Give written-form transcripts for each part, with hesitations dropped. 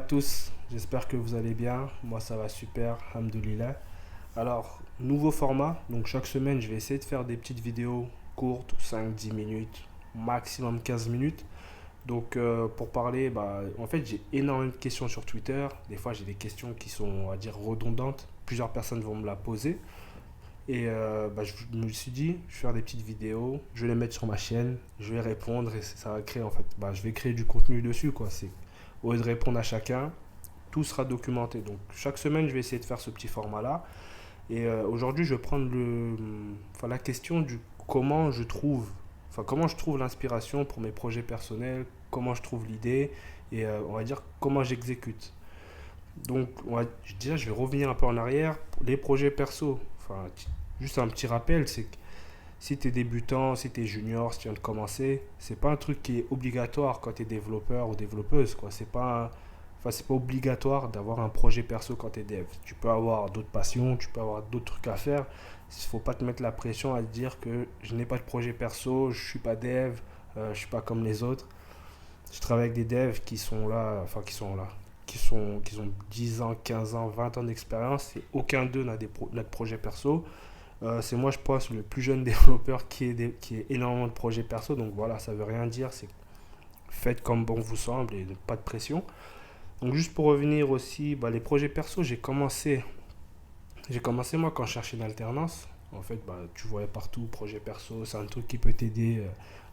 tous, j'espère que vous allez bien. Moi ça va super, alhamdoulilah. Alors, nouveau format, donc chaque semaine je vais essayer de faire des petites vidéos courtes, 5-10 minutes, maximum 15 minutes. Donc pour parler, en fait j'ai énormément de questions sur Twitter. Des fois j'ai des questions qui sont, on va dire, redondantes. Plusieurs personnes vont me la poser. Et je me suis dit, je vais faire des petites vidéos, je vais les mettre sur ma chaîne, je vais répondre et ça va créer en fait, je vais créer du contenu dessus quoi. C'est au lieu de répondre à chacun, tout sera documenté. Donc chaque semaine, je vais essayer de faire ce petit format-là. Et aujourd'hui, je vais prendre la question du comment je trouve, comment je trouve l'inspiration pour mes projets personnels, comment je trouve l'idée et on va dire comment j'exécute. Donc déjà, je vais revenir un peu en arrière. Pour les projets perso, juste un petit rappel, c'est que si tu es débutant, si tu es junior, si tu viens de commencer, c'est pas un truc qui est obligatoire quand tu es développeur ou développeuse, quoi. C'est pas obligatoire d'avoir un projet perso quand tu es dev. Tu peux avoir d'autres passions, tu peux avoir d'autres trucs à faire. Il faut pas te mettre la pression à te dire que je n'ai pas de projet perso, je suis pas dev, je suis pas comme les autres. Je travaille avec des devs qui sont là, qui ont 10 ans, 15 ans, 20 ans d'expérience et aucun d'eux n'a de projet perso. C'est moi, je pense, le plus jeune développeur qui ait énormément de projets perso. Donc voilà, ça veut rien dire. C'est faites comme bon vous semble et pas de pression. Donc juste pour revenir aussi, les projets perso, j'ai commencé moi quand je cherchais une alternance. En fait, tu voyais partout projet perso, c'est un truc qui peut t'aider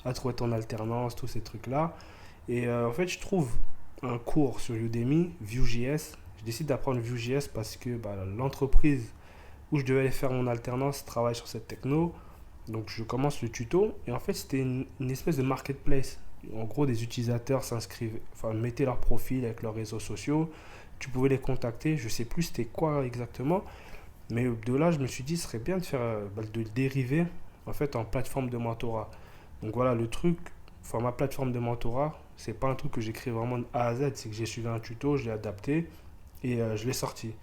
à trouver ton alternance, tous ces trucs-là. Et en fait, je trouve un cours sur Udemy, Vue.js. Je décide d'apprendre Vue.js parce que l'entreprise où je devais aller faire mon alternance travaille sur cette techno. Donc je commence le tuto et en fait c'était une espèce de marketplace. En gros, des utilisateurs s'inscrivaient, mettaient leur profil avec leurs réseaux sociaux. Tu pouvais les contacter. Je sais plus c'était quoi exactement, mais de là je me suis dit ce serait bien de faire de le dériver en fait en plateforme de mentorat. Donc voilà le truc. Ma plateforme de mentorat, c'est pas un truc que j'écris vraiment de A à Z. C'est que j'ai suivi un tuto, je l'ai adapté et je l'ai sorti.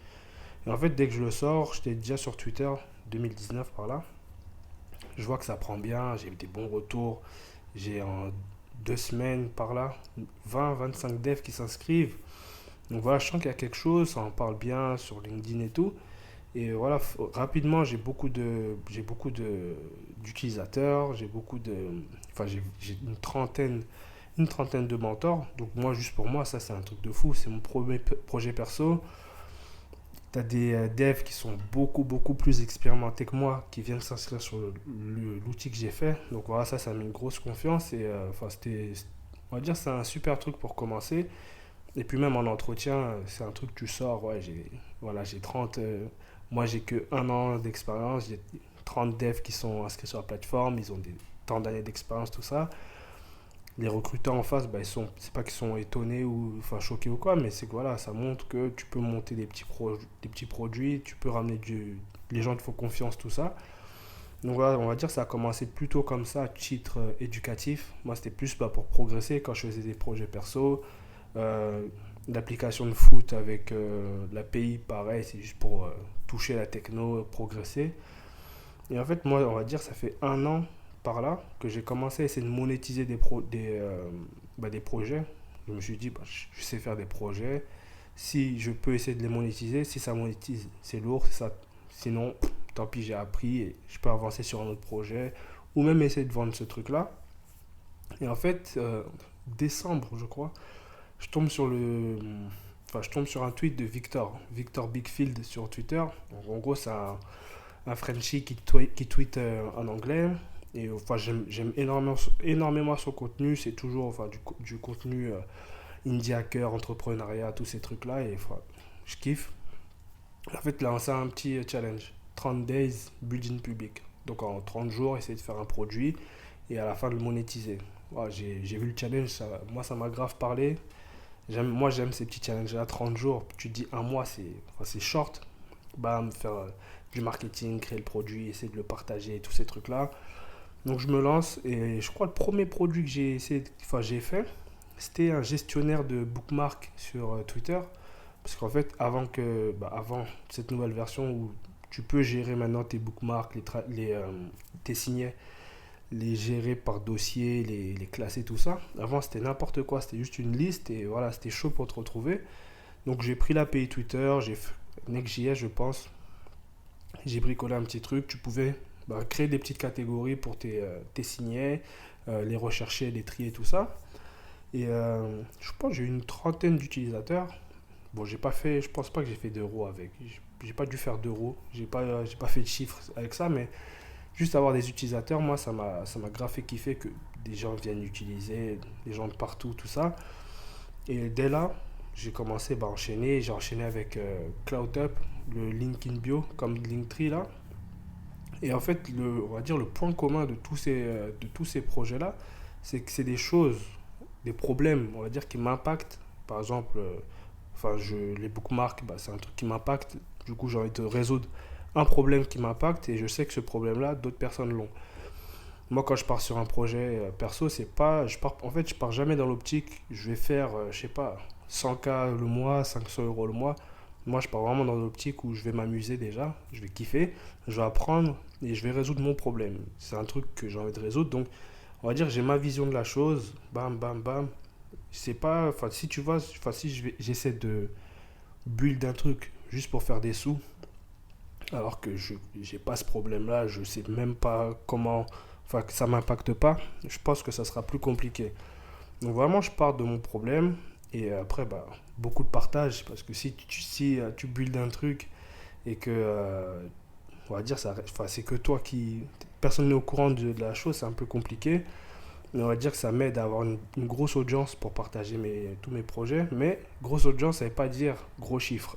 Et en fait, dès que je le sors, j'étais déjà sur Twitter 2019 par là. Je vois que ça prend bien, j'ai eu des bons retours. J'ai en 2 semaines par là 20-25 devs qui s'inscrivent. Donc voilà, je sens qu'il y a quelque chose, ça en parle bien sur LinkedIn et tout. Et voilà, rapidement, j'ai beaucoup d'utilisateurs, j'ai une trentaine de mentors. Donc moi, juste pour moi, ça c'est un truc de fou. C'est mon premier projet perso. Tu as des devs qui sont beaucoup, beaucoup plus expérimentés que moi, qui viennent s'inscrire sur l'outil que j'ai fait. Donc voilà, ça m'a mis une grosse confiance. Et on va dire, c'est un super truc pour commencer. Et puis même en entretien, c'est un truc que tu sors. Ouais, j'ai 30. Moi, j'ai que 1 an d'expérience. J'ai 30 devs qui sont inscrits sur la plateforme. Ils ont des tant d'années d'expérience, tout ça. Les recruteurs en face, c'est pas qu'ils sont étonnés ou choqués ou quoi, mais c'est que voilà, ça montre que tu peux monter des petits produits, tu peux ramener les gens te font confiance, tout ça. Donc voilà, on va dire que ça a commencé plutôt comme ça, à titre éducatif. Moi, c'était plus pour progresser quand je faisais des projets perso. Euh, L'application de foot avec l'API, pareil, c'est juste pour toucher la techno, progresser. Et en fait, moi, on va dire, ça fait 1 an par là que j'ai commencé à essayer de monétiser des projets. Je me suis dit, je sais faire des projets. Si je peux essayer de les monétiser, si ça monétise, c'est lourd. Sinon, tant pis, j'ai appris et je peux avancer sur un autre projet ou même essayer de vendre ce truc-là. Et en fait, décembre, je crois, je tombe sur je tombe sur un tweet de Victor Bigfield sur Twitter. Donc, en gros, c'est un Frenchie qui tweet en anglais. Et j'aime énormément son contenu. C'est toujours du contenu indie hacker, entrepreneuriat, tous ces trucs-là. Et je kiffe. En fait, là, c'est un petit challenge. 30 days building public. Donc en 30 jours, essayer de faire un produit et à la fin de le monétiser. Ouais, j'ai vu le challenge, moi ça m'a grave parlé. Moi j'aime ces petits challenges-là, 30 jours. Tu te dis un mois, c'est short. Bam, faire du marketing, créer le produit, essayer de le partager, tous ces trucs-là. Donc je me lance et je crois que le premier produit que j'ai fait, c'était un gestionnaire de bookmark sur Twitter. Parce qu'en fait, avant cette nouvelle version où tu peux gérer maintenant tes bookmarks, tes signets, les gérer par dossier, les classer, tout ça. Avant, c'était n'importe quoi, c'était juste une liste et voilà, c'était chaud pour te retrouver. Donc j'ai pris l'API Twitter, Next.js je pense, j'ai bricolé un petit truc, tu pouvais créer des petites catégories pour tes signets, les rechercher, les trier, tout ça. Et je pense que j'ai eu une trentaine d'utilisateurs. Bon, je pense pas que j'ai fait d'euros avec. J'ai pas dû faire d'euros, j'ai pas fait de chiffres avec ça, mais juste avoir des utilisateurs, moi, ça m'a grave fait kiffer que des gens viennent utiliser, des gens de partout, tout ça. Et dès là, j'ai commencé à enchaîner. J'ai enchaîné avec CloudUp, le LinkedIn Bio, comme Linktree là. Et en fait, on va dire le point commun de tous ces projets-là, c'est que c'est des choses, des problèmes, on va dire, qui m'impactent. Par exemple, les bookmarks, c'est un truc qui m'impacte. Du coup, j'ai envie de résoudre un problème qui m'impacte et je sais que ce problème-là, d'autres personnes l'ont. Moi, quand je pars sur un projet perso, c'est pas, en fait, je pars jamais dans l'optique, je vais faire, je sais pas, 100K le mois, 500 euros le mois. Moi, je pars vraiment dans l'optique où je vais m'amuser déjà, je vais kiffer, je vais apprendre et je vais résoudre mon problème. C'est un truc que j'ai envie de résoudre. Donc, on va dire, j'ai ma vision de la chose, bam, bam, bam. C'est pas, enfin, si tu vois, enfin, si j'essaie de build un truc juste pour faire des sous, alors que je j'ai pas ce problème-là, je sais même pas comment, enfin que ça m'impacte pas, je pense que ça sera plus compliqué. Donc vraiment, je pars de mon problème et après, beaucoup de partage parce que si tu builds un truc et que, on va dire, enfin, c'est que toi qui, personne n'est au courant de la chose, c'est un peu compliqué. Mais on va dire que ça m'aide à avoir une grosse audience pour partager tous mes projets. Mais grosse audience, ça ne veut pas dire gros chiffres.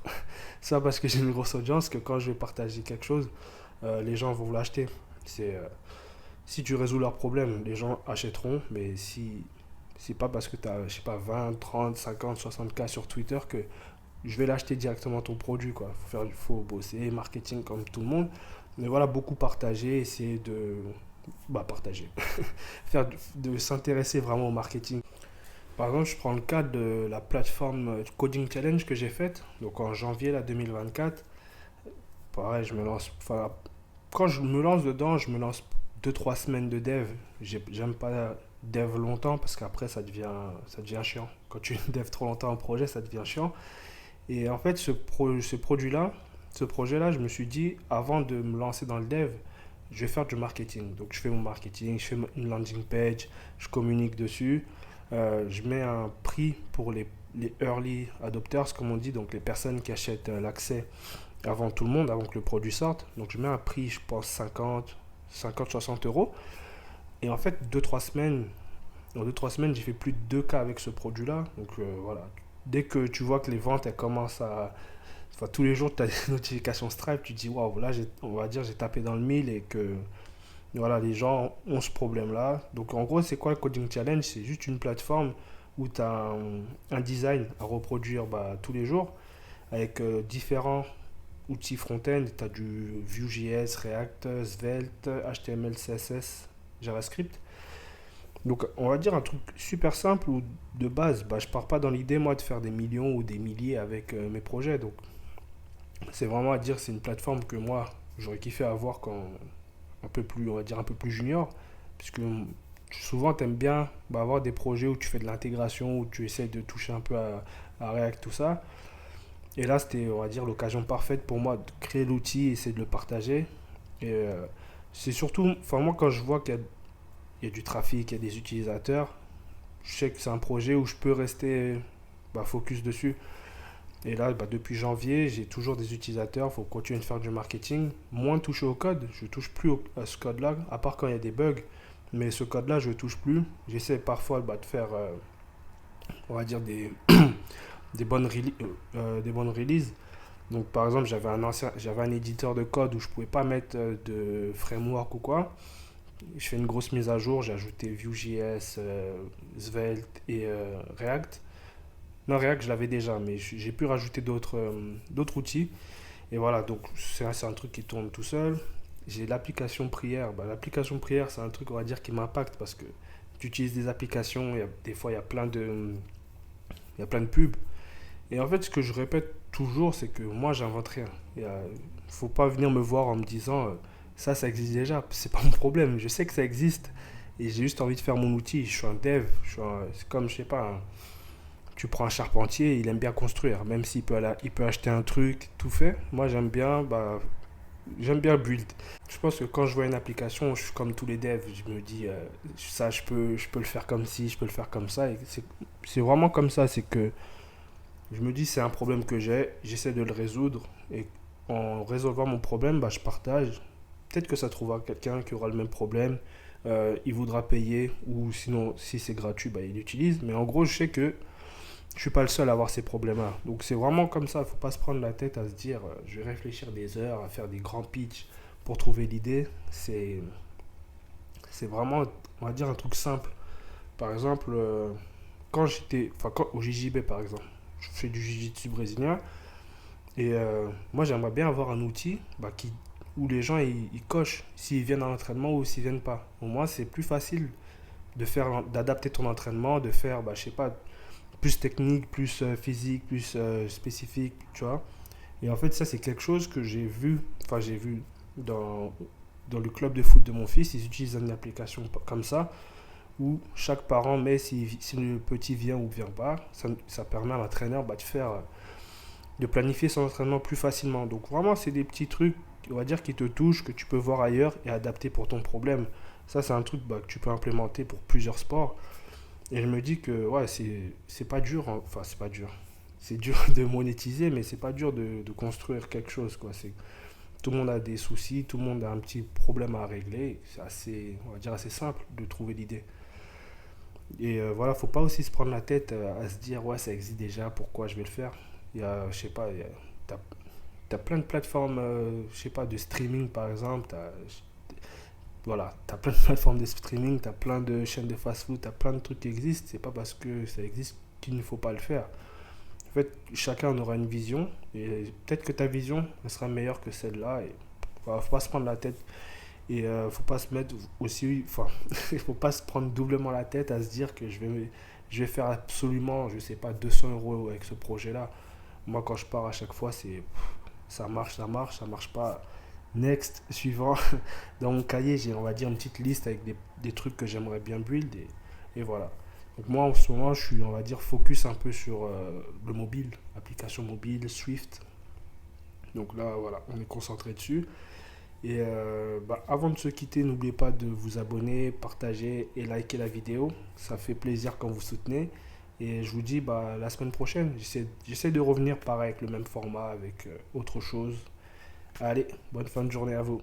Ça parce que j'ai une grosse audience que quand je vais partager quelque chose, les gens vont l'acheter. Si tu résous leurs problèmes, les gens achèteront. Mais si c'est pas parce que tu as, je sais pas, 20, 30, 50, 60K sur Twitter que je vais l'acheter directement ton produit, quoi. Faut bosser, marketing comme tout le monde. Mais voilà, beaucoup partager, essayer de partager. De s'intéresser vraiment au marketing. Par exemple, je prends le cas de la plateforme Coding Challenge que j'ai faite, donc en janvier là, 2024. Pareil, je me lance. Enfin, quand je me lance dedans, je me lance 2 3 semaines de dev. J'aime pas dev longtemps parce qu'après ça devient chiant. Quand tu dev trop longtemps un projet, ça devient chiant. Et en fait, ce projet-là, je me suis dit, avant de me lancer dans le dev, je vais faire du marketing. Donc, je fais mon marketing, je fais une landing page, je communique dessus. Je mets un prix pour les early adopters, comme on dit, donc les personnes qui achètent l'accès avant tout le monde, avant que le produit sorte. Donc, je mets un prix, je pense, 50 60 euros. Et en fait, en 2 3 semaines, j'ai fait plus de 2K avec ce produit-là. Donc, voilà. Dès que tu vois que les ventes, elles commencent à. Enfin, tous les jours, tu as des notifications Stripe, tu te dis, waouh, là, on va dire, j'ai tapé dans le mille et que voilà, les gens ont ce problème-là. Donc, en gros, c'est quoi le Coding Challenge? C'est juste une plateforme où tu as un design à reproduire tous les jours avec différents outils front-end. Tu as du Vue.js, React, Svelte, HTML, CSS, JavaScript. Donc, on va dire un truc super simple où de base, je pars pas dans l'idée, moi, de faire des millions ou des milliers avec mes projets. Donc, c'est vraiment à dire, c'est une plateforme que moi, j'aurais kiffé avoir quand un peu plus, on va dire, un peu plus junior. Puisque souvent, tu aimes bien avoir des projets où tu fais de l'intégration, où tu essaies de toucher un peu à React, tout ça. Et là, c'était, on va dire, l'occasion parfaite pour moi de créer l'outil et essayer de le partager. Et c'est surtout, enfin, moi, quand je vois il y a du trafic, il y a des utilisateurs, je sais que c'est un projet où je peux rester focus dessus. Et là, depuis janvier, j'ai toujours des utilisateurs, il faut continuer de faire du marketing, moins toucher au code, je ne touche plus à ce code-là, à part quand il y a des bugs, mais ce code-là, je ne touche plus. J'essaie parfois de faire, on va dire, des bonnes releases. Donc par exemple, j'avais un éditeur de code où je ne pouvais pas mettre de framework ou quoi. Je fais une grosse mise à jour, j'ai ajouté Vue.js, Svelte et React. Non, React, je l'avais déjà, mais j'ai pu rajouter d'autres outils. Et voilà, donc c'est un truc qui tourne tout seul. J'ai l'application prière. L'application prière, c'est un truc, on va dire, qui m'impacte parce que tu utilises des applications, des fois, il y a plein de pubs. Et en fait, ce que je répète toujours, c'est que moi, j'invente rien. Il ne faut pas venir me voir en me disant ça existe déjà. C'est pas mon problème. Je sais que ça existe et j'ai juste envie de faire mon outil. Je suis un dev. C'est comme, je sais pas, tu prends un charpentier, il aime bien construire, même s'il peut, il peut acheter un truc, tout fait. Moi, j'aime bien build. Je pense que quand je vois une application, je suis comme tous les devs. Je me dis, ça, je peux le faire comme ci, je peux le faire comme ça. Et c'est vraiment comme ça. C'est que je me dis, c'est un problème que j'ai, j'essaie de le résoudre. Et en résolvant mon problème, bah, je partage. Peut-être que ça trouvera quelqu'un qui aura le même problème. Il voudra payer, ou sinon, si c'est gratuit, bah, il l'utilise. Mais en gros, je sais que je suis pas le seul à avoir ces problèmes-là. Donc c'est vraiment comme ça. Il faut pas se prendre la tête à se dire, je vais réfléchir des heures, à faire des grands pitchs pour trouver l'idée. C'est vraiment, on va dire, un truc simple. Par exemple, au JJB par exemple, je fais du jiu-jitsu brésilien et moi j'aimerais bien avoir un outil où les gens ils cochent s'ils viennent à l'entraînement ou s'ils viennent pas. Au moins c'est plus facile d'adapter ton entraînement, de faire, je sais pas, plus technique, plus physique, plus spécifique, tu vois. Et en fait ça c'est quelque chose que j'ai vu dans, dans le club de foot de mon fils, ils utilisent une application comme ça où chaque parent met si le petit vient ou vient pas. Ça permet à l'entraîneur de planifier son entraînement plus facilement. Donc vraiment, c'est des petits trucs, on va dire, qui te touchent, que tu peux voir ailleurs et adapter pour ton problème. Ça, c'est un truc que tu peux implémenter pour plusieurs sports. Et je me dis que ouais, c'est pas dur, hein. Enfin, c'est pas dur. C'est dur de monétiser, mais c'est pas dur de construire quelque chose, quoi. Tout le monde a des soucis, tout le monde a un petit problème à régler. C'est assez, on va dire, assez simple de trouver l'idée. Et voilà, faut pas aussi se prendre la tête à se dire, ouais, ça existe déjà, pourquoi je vais le faire. Je sais pas, t'as, t'as plein de plateformes, je sais pas, de streaming par exemple. Voilà, t'as plein de plateformes de streaming, t'as plein de chaînes de fast-food, t'as plein de trucs qui existent. C'est pas parce que ça existe qu'il ne faut pas le faire. En fait, chacun aura une vision et peut-être que ta vision elle sera meilleure que celle-là. Et voilà, faut pas se prendre la tête. Et faut pas se mettre aussi, enfin, il faut pas se prendre doublement la tête à se dire que je vais faire absolument, je sais pas, 200 euros avec ce projet-là. Moi, quand je pars à chaque fois, ça marche pas. Next, suivant. Dans mon cahier, j'ai, on va dire, une petite liste avec des trucs que j'aimerais bien build et voilà. Donc moi, en ce moment, je suis, on va dire, focus un peu sur le mobile, application mobile, Swift. Donc là, voilà, on est concentré dessus. Et avant de se quitter, n'oubliez pas de vous abonner, partager et liker la vidéo. Ça fait plaisir quand vous soutenez. Et je vous dis la semaine prochaine, j'essaie de revenir pareil avec le même format, avec autre chose. Allez, bonne fin de journée à vous.